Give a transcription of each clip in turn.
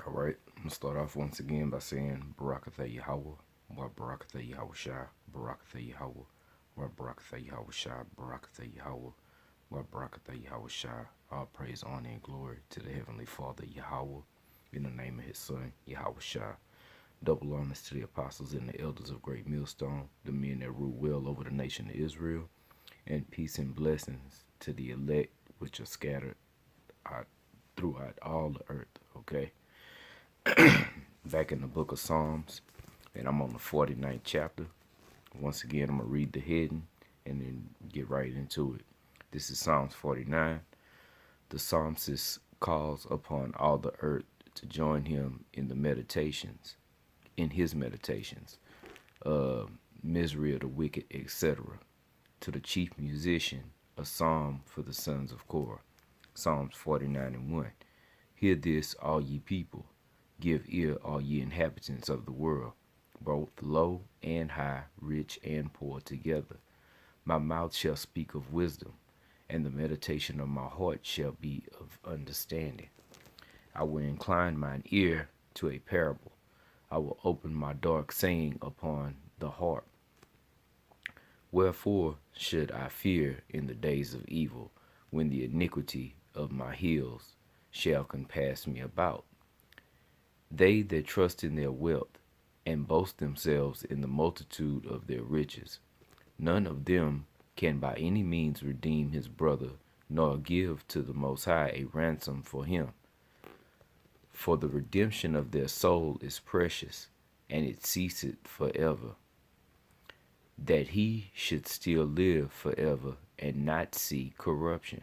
All right, I'm going to start off once again by saying Barakatha Yahawah, wa Barakatha Yahawashi, Barakatha Yahawah, wa Barakatha Yahawashi, Barakatha Yahawah, wa Barakatha Yahawashi. All praise, honor, and glory to the Heavenly Father Yahawah, in the name of His Son, Yahawashi. Double honors to the apostles and the elders of Greatmillstone, the men that rule well over the nation of Israel, and peace and blessings to the elect which are scattered out throughout all the earth, okay? Back in the book of Psalms, and I'm on the 49th chapter. Once again, I'm going to read the heading and then get right into it. This is Psalms 49. The psalmist calls upon all the earth to join him in his meditations, misery of the wicked, etc. To the chief musician, a psalm for the sons of Korah. Psalms 49:1. Hear this, all ye people. Give ear, all ye inhabitants of the world, both low and high, rich and poor together. My mouth shall speak of wisdom, and the meditation of my heart shall be of understanding. I will incline mine ear to a parable. I will open my dark saying upon the harp. Wherefore should I fear in the days of evil, when the iniquity of my heels shall compass me about? They that trust in their wealth, and boast themselves in the multitude of their riches, none of them can by any means redeem his brother, nor give to the Most High a ransom for him. For the redemption of their soul is precious, and it ceaseth forever. That he should still live forever, and not see corruption.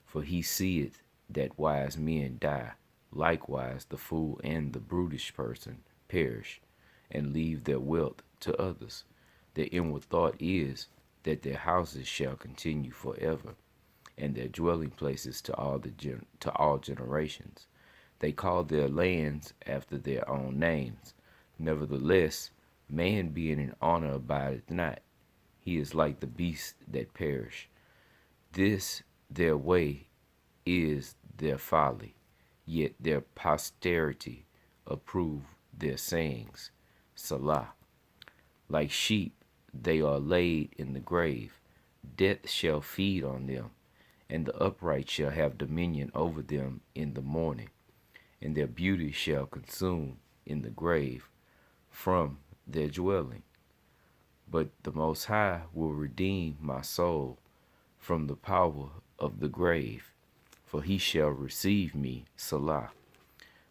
For he seeth that wise men die, likewise the fool and the brutish person perish, and leave their wealth to others. Their inward thought is that their houses shall continue forever, and their dwelling places to all generations. They call their lands after their own names. Nevertheless, man being in honor abideth not. He is like the beasts that perish. This their way is their folly, yet their posterity approve their sayings. Salah. Like sheep they are laid in the grave. Death shall feed on them, and the upright shall have dominion over them in the morning, and their beauty shall consume in the grave from their dwelling. But the Most High will redeem my soul from the power of the grave, for he shall receive me, Salah.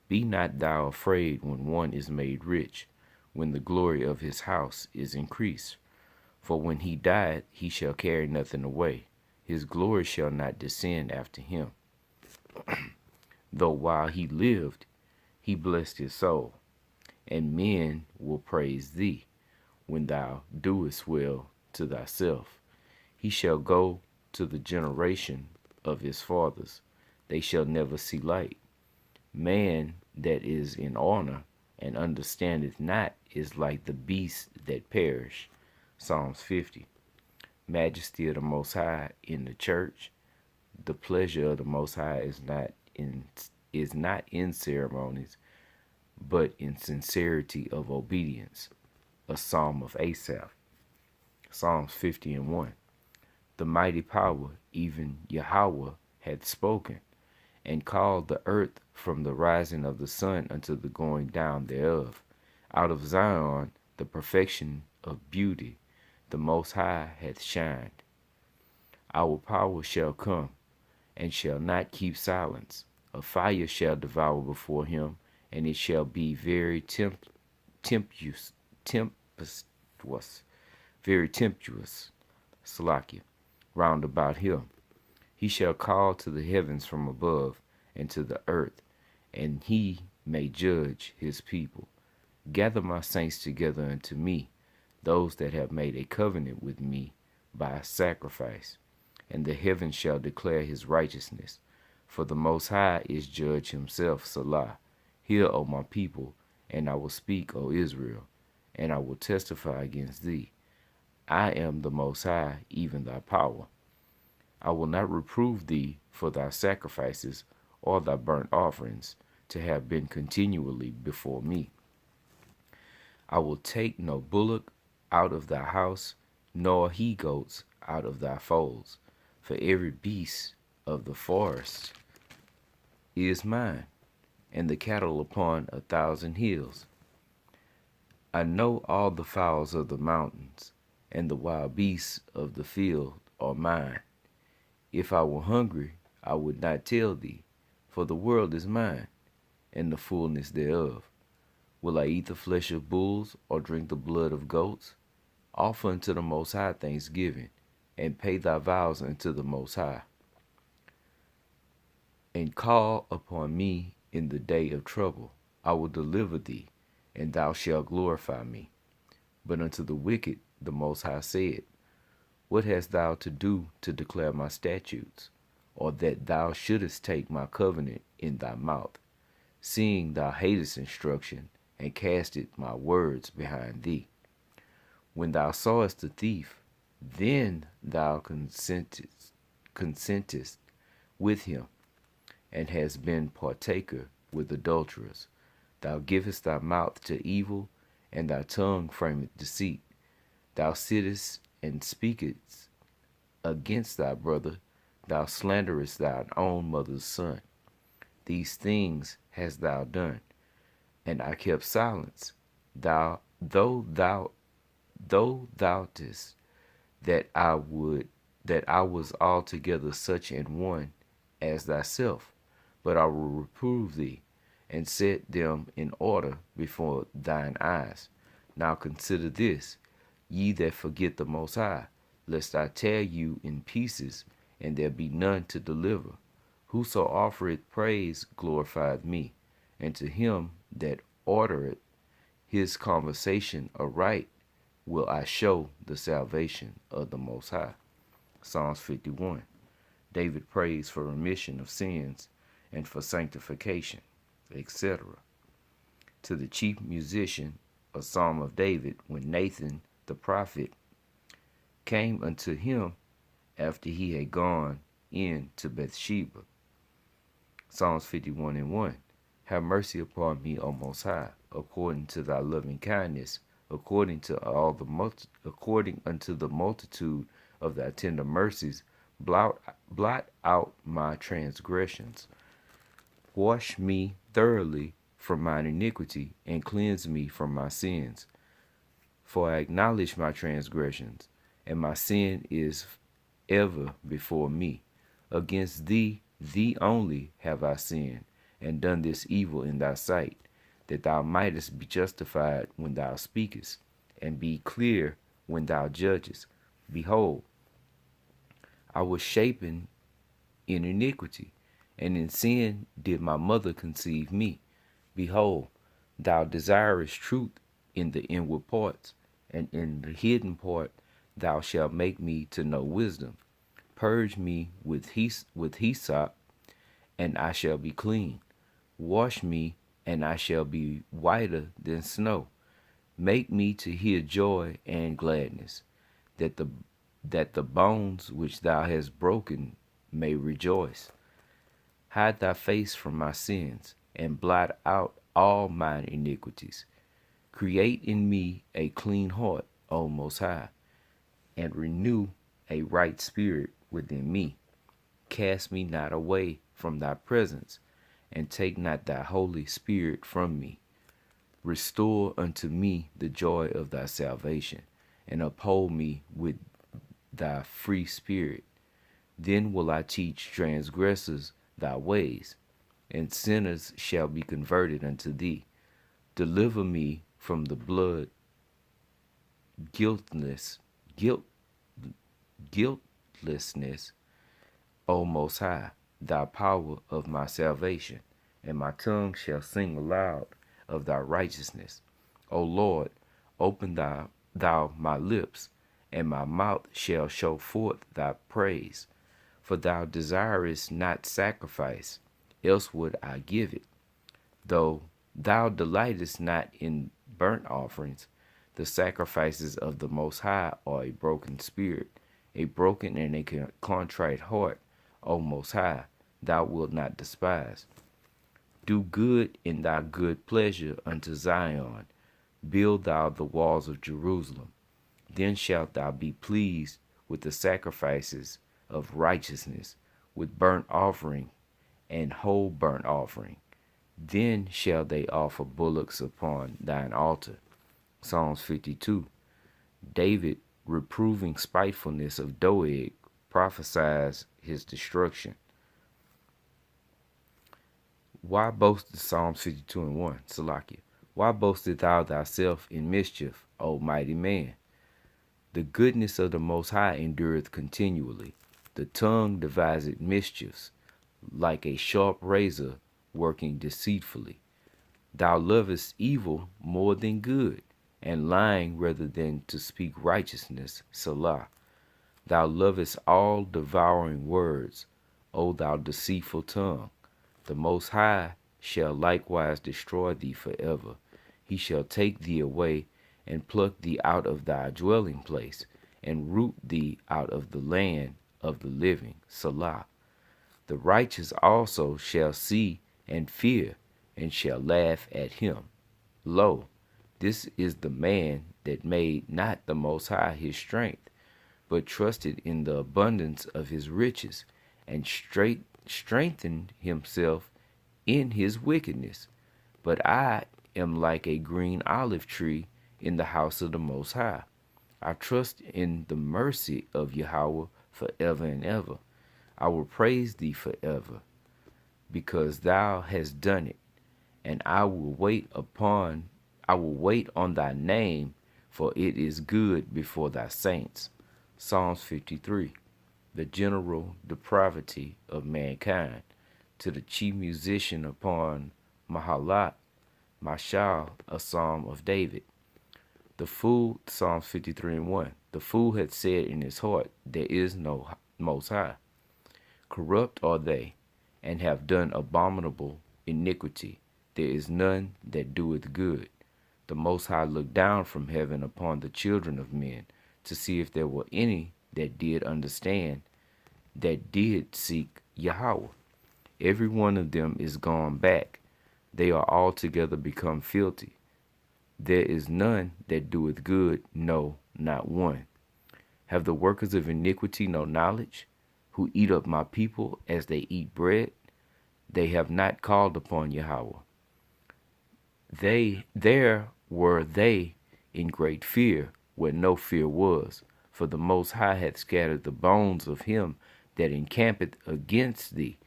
Be not thou afraid when one is made rich, when the glory of his house is increased. For when he died, he shall carry nothing away. His glory shall not descend after him. Though while he lived, he blessed his soul, and men will praise thee when thou doest well to thyself. He shall go to the generation of his fathers. They shall never see light. Man that is in honor and understandeth not is like the beasts that perish. Psalms 50. Majesty of the Most High in the church. The pleasure of the Most High is not in ceremonies, but in sincerity of obedience. A psalm of Asaph. Psalms 50:1. The mighty power, even Yahawah, had spoken, and called the earth from the rising of the sun unto the going down thereof. Out of Zion the perfection of beauty, the Most High hath shined. Our power shall come, and shall not keep silence. A fire shall devour before him, and it shall be very tempestuous, Salakia, round about him. He shall call to the heavens from above, and to the earth, and he may judge his people. Gather my saints together unto me, those that have made a covenant with me by a sacrifice, and the heavens shall declare his righteousness. For the Most High is judge himself, Salah. Hear, O my people, and I will speak, O Israel, and I will testify against thee. I am the Most High, even thy power. I will not reprove thee for thy sacrifices or thy burnt offerings, to have been continually before me. I will take no bullock out of thy house, nor he goats out of thy folds, for every beast of the forest is mine, and the cattle upon 1,000 hills. I know all the fowls of the mountains, and the wild beasts of the field are mine. If I were hungry, I would not tell thee, for the world is mine, and the fullness thereof. Will I eat the flesh of bulls, or drink the blood of goats? Offer unto the Most High thanksgiving, and pay thy vows unto the Most High. And call upon me in the day of trouble. I will deliver thee, and thou shalt glorify me. But unto the wicked the Most High said, What hast thou to do to declare my statutes, or that thou shouldest take my covenant in thy mouth, seeing thou hatest instruction, and castest my words behind thee? When thou sawest the thief, then thou consentest with him, and hast been partaker with adulterers. Thou givest thy mouth to evil, and thy tongue frameth deceit. Thou sittest and speakest against thy brother, thou slanderest thine own mother's son. These things hast thou done, and I kept silence. Though thou doubtest that I was altogether such an one as thyself, but I will reprove thee, and set them in order before thine eyes. Now consider this, ye that forget the Most High, lest I tear you in pieces, and there be none to deliver. Whoso offereth praise glorifieth me, and to him that ordereth his conversation aright will I show the salvation of the Most High. Psalms 51. David prays for remission of sins and for sanctification, etc. To the chief musician, a psalm of David, when Nathan the prophet came unto him after he had gone in to Bathsheba. Psalms 51:1. Have mercy upon me, O Most High, according to thy loving kindness, according unto the multitude of thy tender mercies, blot out my transgressions. Wash me thoroughly from mine iniquity, and cleanse me from my sins. For I acknowledge my transgressions, and my sin is ever before me. Against thee only have I sinned, and done this evil in thy sight, that thou mightest be justified when thou speakest, and be clear when thou judgest. Behold, I was shapen in iniquity, and in sin did my mother conceive me. Behold, thou desirest truth in the inward parts, and in the hidden part thou shalt make me to know wisdom. Purge me with hyssop, and I shall be clean. Wash me, and I shall be whiter than snow. Make me to hear joy and gladness, that the bones which thou hast broken may rejoice. Hide thy face from my sins, and blot out all mine iniquities. Create in me a clean heart, O Most High, and renew a right spirit within me. Cast me not away from thy presence, and take not thy Holy Spirit from me. Restore unto me the joy of thy salvation, and uphold me with thy free spirit. Then will I teach transgressors thy ways, and sinners shall be converted unto thee. Deliver me from the blood guiltlessness, O Most High, thy power of my salvation, and my tongue shall sing aloud of thy righteousness. O Lord, open thou my lips, and my mouth shall show forth thy praise. For thou desirest not sacrifice, else would I give it. Though thou delightest not in burnt offerings, the sacrifices of the Most High are a broken spirit, a broken and a contrite heart, O Most High, thou wilt not despise. Do good in thy good pleasure unto Zion. Build thou the walls of Jerusalem. Then shalt thou be pleased with the sacrifices of righteousness, with burnt offering and whole burnt offering. Then shall they offer bullocks upon thine altar. Psalms 52. David, reproving spitefulness of Doeg, prophesies his destruction. Why boasteth Psalms 52 and 1, Salakia? Why boastest thou thyself in mischief, O mighty man? The goodness of the Most High endureth continually. The tongue deviseth mischiefs, like a sharp razor working deceitfully. Thou lovest evil more than good, and lying rather than to speak righteousness, Salah. Thou lovest all devouring words, O thou deceitful tongue. The Most High shall likewise destroy thee forever. He shall take thee away and pluck thee out of thy dwelling place, and root thee out of the land of the living, Salah. The righteous also shall see and fear, and shall laugh at him. Lo, this is the man that made not the Most High his strength, but trusted in the abundance of his riches, and strengthened himself in his wickedness. But I am like a green olive tree in the house of the Most High. I trust in the mercy of Yahawah forever and ever. I will praise thee forever, because thou hast done it, and I will wait on thy name, for it is good before thy saints. Psalms 53. The general depravity of mankind. To the chief musician upon Mahalat, Mashal, a psalm of David. The fool, Psalms 53 and 1. The fool had said in his heart, there is no Most High. Corrupt are they, and have done abominable iniquity. There is none that doeth good. The Most High looked down from heaven upon the children of men, to see if there were any that did understand, that did seek Yahawah. Every one of them is gone back. They are altogether become filthy. There is none that doeth good, no, not one. Have the workers of iniquity no knowledge, who eat up my people as they eat bread? They have not called upon Yahawah. There were they in great fear, where no fear was, for the Most High hath scattered the bones of him that encampeth against thee.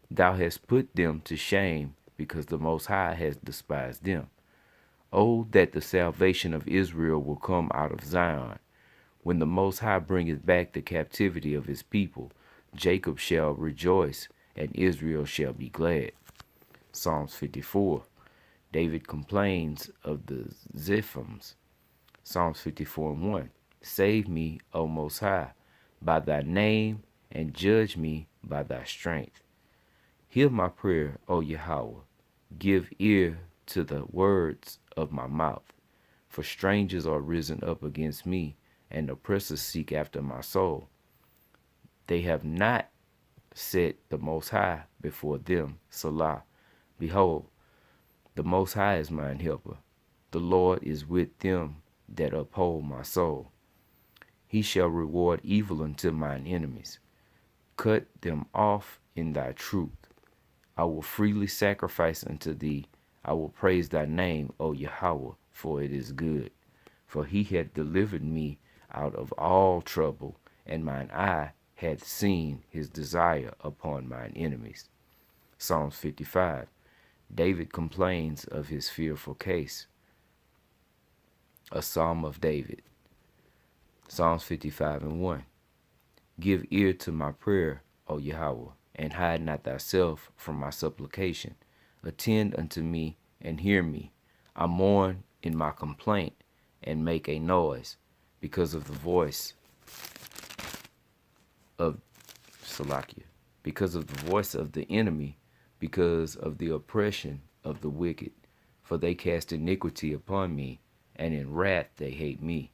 Thou hast put them to shame, because the Most High has despised them. Oh, that the salvation of Israel will come out of Zion. When the Most High bringeth back the captivity of his people, Jacob shall rejoice, and Israel shall be glad. Psalms 54. David complains of the Ziphims. Psalms 54 and 1. Save me, O Most High, by thy name, and judge me by thy strength. Hear my prayer, O Yahawah. Give ear to the words of my mouth. For strangers are risen up against me, and oppressors seek after my soul. They have not set the Most High before them, Salah. Behold, the Most High is mine helper. The Lord is with them that uphold my soul. He shall reward evil unto mine enemies. Cut them off in thy truth. I will freely sacrifice unto thee. I will praise thy name, O Yahawah, for it is good. For he hath delivered me out of all trouble, and mine eye hath seen his desire upon mine enemies. Psalms 55. David complains of his fearful case. A psalm of David. Psalms 55 and 1. Give ear to my prayer, O Yahawah, and hide not thyself from my supplication. Attend unto me and hear me. I mourn in my complaint and make a noise because of the voice of Salakia, because of the voice of the enemy, because of the oppression of the wicked. For they cast iniquity upon me, and in wrath they hate me.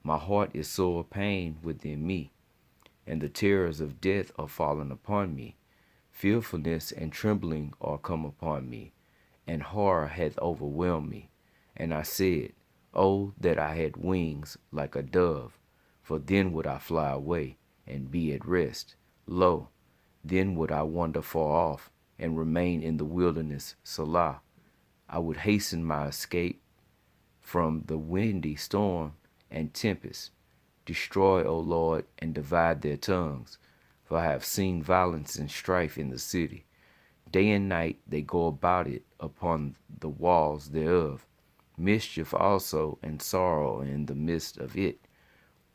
My heart is sore pain within me, and the terrors of death are fallen upon me. Fearfulness and trembling are come upon me. and horror hath overwhelmed me. And I said, Oh, that I had wings like a dove, for then would I fly away and be at rest. Lo, then would I wander far off and remain in the wilderness, Salah. I would hasten my escape from the windy storm and tempest. Destroy, O Lord, and divide their tongues, for I have seen violence and strife in the city. Day and night they go about it upon the walls thereof. Mischief also and sorrow in the midst of it.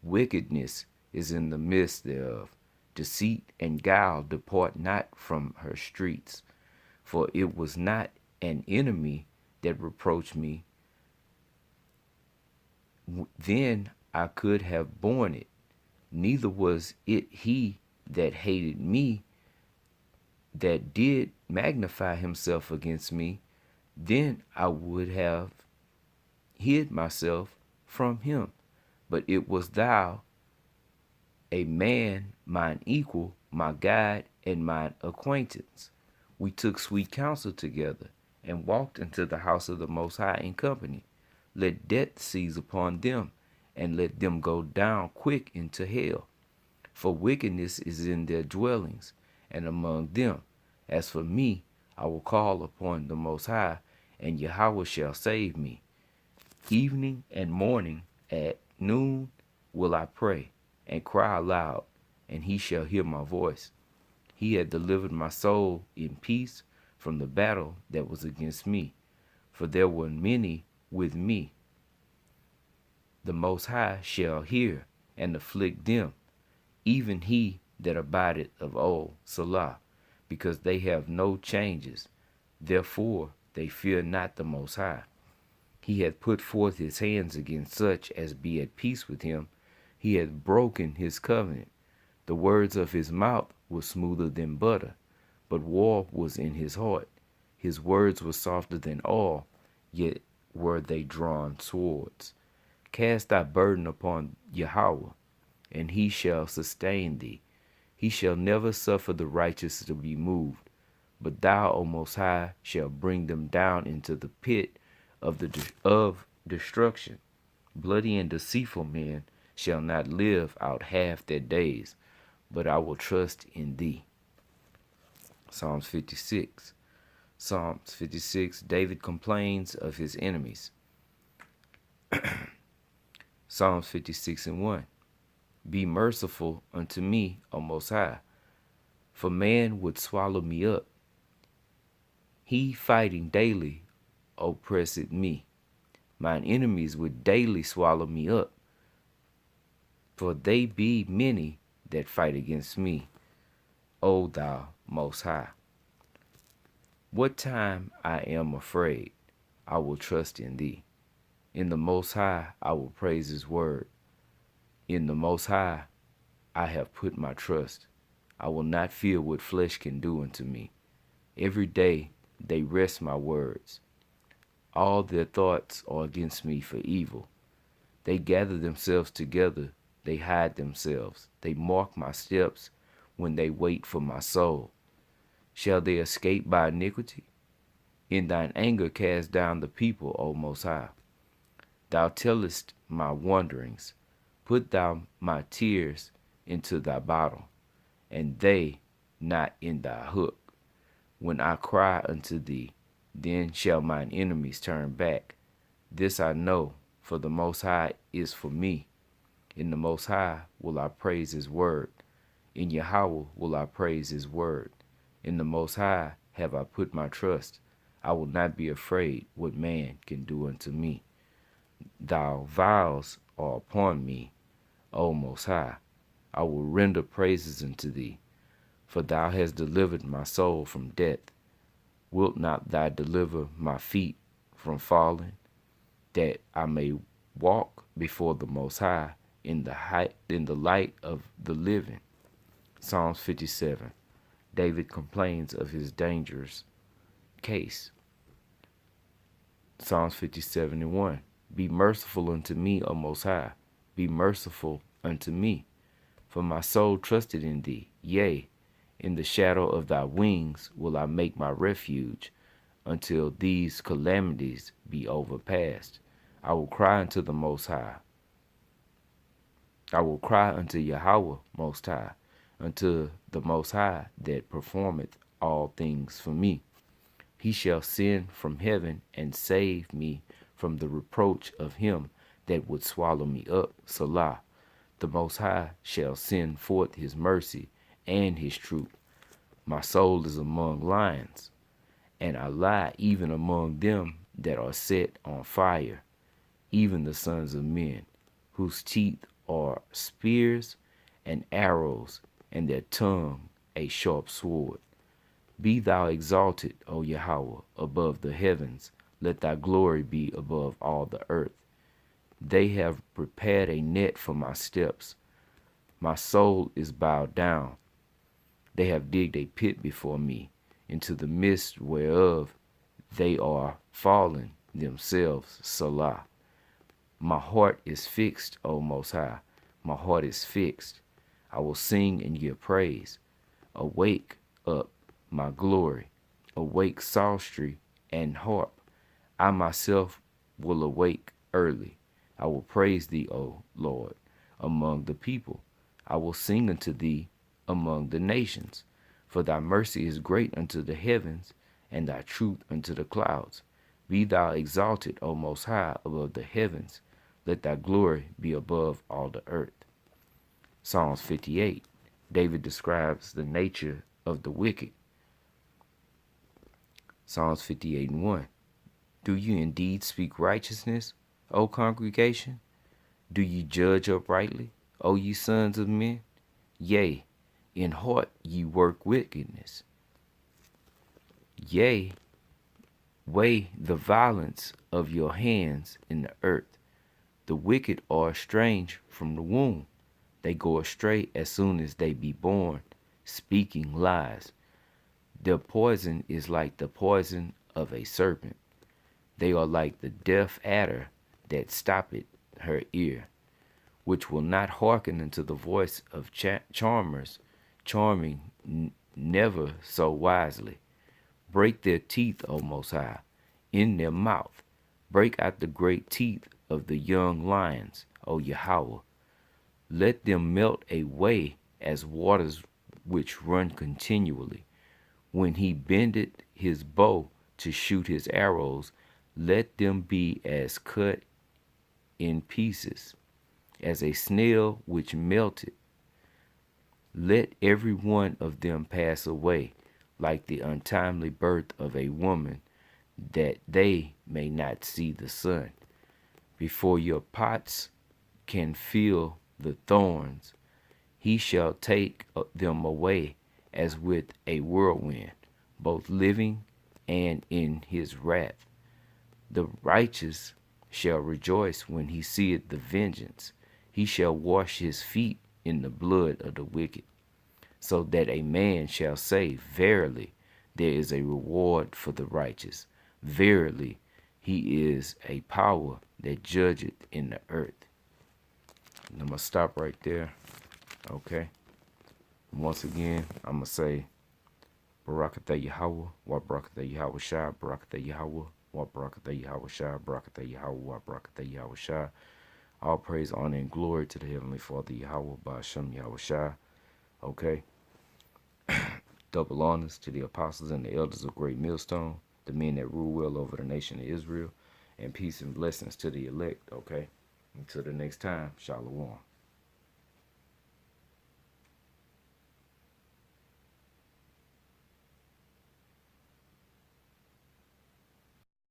Wickedness is in the midst thereof. Deceit and guile depart not from her streets. For it was not an enemy that reproached me, then I could have borne it. Neither was it he that hated me that did magnify himself against me, then I would have hid myself from him. But it was thou, a man, mine equal, my guide, and mine acquaintance. We took sweet counsel together, and walked into the house of the Most High in company. Let death seize upon them, and let them go down quick into hell. For wickedness is in their dwellings, and among them. As for me, I will call upon the Most High, and Yahawah shall save me. Evening and morning at noon will I pray, and cry aloud, and he shall hear my voice. He had delivered my soul in peace from the battle that was against me, for there were many with me. The Most High shall hear and afflict them, even he that abideth of old, Salah, because they have no changes. Therefore they fear not the Most High. He hath put forth his hands against such as be at peace with him. He hath broken his covenant. The words of his mouth were smoother than butter, but war was in his heart. His words were softer than oil, yet were they drawn swords. Cast thy burden upon Yahawah, and he shall sustain thee. He shall never suffer the righteous to be moved. But thou, O Most High, shall bring them down into the pit of destruction. Bloody and deceitful men shall not live out half their days, but I will trust in thee. Psalms 56. Psalms 56, David complains of his enemies. Psalms 56 and 1. Be merciful unto me, O Most High, for man would swallow me up. He fighting daily oppresseth me. Mine enemies would daily swallow me up, for they be many that fight against me, O thou Most High. What time I am afraid, I will trust in thee. In the Most High I will praise his word. In the Most High I have put my trust. I will not fear what flesh can do unto me. Every day they wrest my words. All their thoughts are against me for evil. They gather themselves together, they hide themselves. They mark my steps when they wait for my soul. Shall they escape by iniquity? In thine anger cast down the people, O Most High. Thou tellest my wanderings. Put thou my tears into thy bottle, and they not in thy hook. When I cry unto thee, then shall mine enemies turn back. This I know, for the Most High is for me. In the Most High will I praise his word. In Yahawah will I praise his word. In the Most High have I put my trust. I will not be afraid what man can do unto me. Thy vows are upon me, O Most High. I will render praises unto thee, for thou hast delivered my soul from death. Wilt not thou deliver my feet from falling, that I may walk before the Most High in the light of the living? Psalms 57. David complains of his dangerous case. Psalms 57 and 1. Be merciful unto me, O Most High. Be merciful unto me, for my soul trusted in thee. Yea, in the shadow of thy wings will I make my refuge, until these calamities be overpassed. I will cry unto the Most High. I will cry unto Yahawah Most High, unto the Most High that performeth all things for me. He shall send from heaven and save me from the reproach of him that would swallow me up. Salah. The Most High shall send forth his mercy and his truth. My soul is among lions, and I lie even among them that are set on fire, even the sons of men, whose teeth are spears and arrows, and their tongue a sharp sword. Be thou exalted, O Yahawah, above the heavens. Let thy glory be above all the earth. They have prepared a net for my steps. My soul is bowed down. They have digged a pit before me, into the midst whereof they are fallen themselves. Salah. My heart is fixed, O Most High. My heart is fixed. I will sing and give praise. Awake up, my glory. Awake psaltery and harp. I myself will awake early. I will praise thee, O Lord, among the people. I will sing unto thee among the nations. For thy mercy is great unto the heavens, and thy truth unto the clouds. Be thou exalted, O Most High, above the heavens. Let thy glory be above all the earth. Psalms 58. David describes the nature of the wicked. Psalms 58:1. Do you indeed speak righteousness, O congregation? Do ye judge uprightly, O ye sons of men? Yea, in heart ye work wickedness. Yea, weigh the violence of your hands in the earth. The wicked are estranged from the womb. They go astray as soon as they be born, speaking lies. Their poison is like the poison of a serpent. They are like the deaf adder that stoppeth her ear, which will not hearken unto the voice of charmers, charming never so wisely. Break their teeth, O Most High, in their mouth. Break out the great teeth of the young lions, O Yahawah. Let them melt away as waters which run continually. When he bendeth his bow to shoot his arrows, let them be as cut in pieces, as a snail which melted. Let every one of them pass away, like the untimely birth of a woman, that they may not see the sun. Before your pots can feel the thorns, he shall take them away as with a whirlwind, both living and in his wrath. The righteous shall rejoice when he seeth the vengeance. He shall wash his feet in the blood of the wicked, so that a man shall say, Verily, there is a reward for the righteous. Verily, he is a power that judgeth in the earth. And I'm going to stop right there. Okay. Once again, I'm going to say, Barakatah Yahawah, wa Barakatah Yahawashi, Barakatah Yahawah, wa Barakatah Yahawashi, Barakatah Yahawah, wa Barakatah Yahawashi. All praise, honor, and glory to the Heavenly Father Yahawah, by Sham Yahawashi. Okay. Double honors to the apostles and the elders of Greatmillstone, the men that rule well over the nation of Israel, and peace and blessings to the elect. Okay. Until the next time, Shalom.